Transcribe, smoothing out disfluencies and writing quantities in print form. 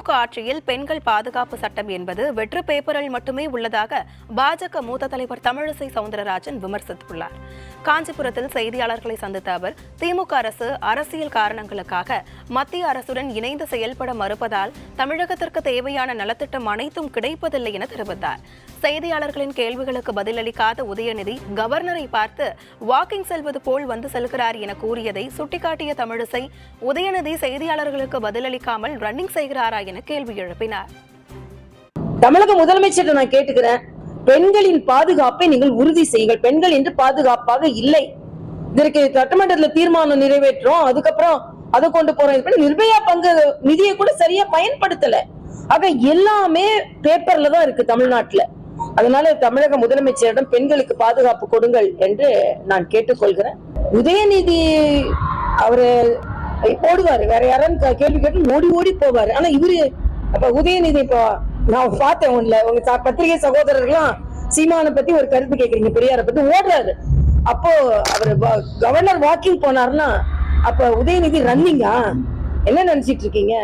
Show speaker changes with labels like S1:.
S1: திமுக ஆட்சியில் பெண்கள் பாதுகாப்பு சட்டம் என்பது வெற்று பேப்பரில் மட்டுமே உள்ளதாக பாஜக மூத்த தலைவர் தமிழிசை சவுந்தரராஜன் விமர்சித்துள்ளார். காஞ்சிபுரத்தில் செய்தியாளர்களை சந்தித்த அவர், திமுக அரசு அரசியல் காரணங்களுக்காக மத்திய அரசுடன் இணைந்து செயல்பட மறுப்பதால் தமிழகத்திற்கு தேவையான நலத்திட்டம் அனைத்தும் கிடைப்பதில்லை என தெரிவித்தார். செய்தியாளர்களின் கேள்விகளுக்கு பதிலளிக்காத உதயநிதி கவர்னரை பார்த்து வாக்கிங் செல்வது போல் வந்து செல்கிறார் என கூறியதை சுட்டிக்காட்டிய தமிழிசை, உதயநிதி செய்தியாளர்களுக்கு பதிலளிக்காமல் ரன்னிங் செய்கிறாரா என கேள்வி எழுப்பினார்.
S2: தமிழக முதலமைச்சர் நான் கேட்டுக்கிறேன், பெண்களின் பாதுகாப்பை நீங்கள் உறுதி செய்யுங்கள். பெண்கள் என்று பாதுகாப்பாக இல்லை. இதற்கு சட்டமன்றத்தில் தீர்மானம் நிறைவேற்றோம், அதுக்கப்புறம் அதை கொண்டு போறோம். நிர்பயா பங்கு நிதியை கூட சரியா பயன்படுத்தல. ஆக எல்லாமே பேப்பர்ல தான் இருக்கு தமிழ்நாட்டுல. அதனால தமிழக முதலமைச்சரிடம் பெண்களுக்கு பாதுகாப்பு கொடுங்கள் என்று நான் கேட்டுக்கொள்கிறேன். உதயநிதி அவரு போடுவாரு, வேற யாரும் கேள்வி கேட்டு ஓடி ஓடி போவாரு. ஆனா இவரு அப்ப உதயநிதி இப்போ நான் பார்த்தேன் உங்க பத்திரிகை சகோதரர்கள்லாம் சீமானை பத்தி ஒரு கருத்து கேக்குறீங்க, பெரியாரை பத்தி ஓடுறாரு. அப்போ அவரு கவர்னர் வாக்கிங் போனாருன்னா அப்ப உதயநிதி ரன்னிங்கா? என்ன நினைச்சிட்டு இருக்கீங்க?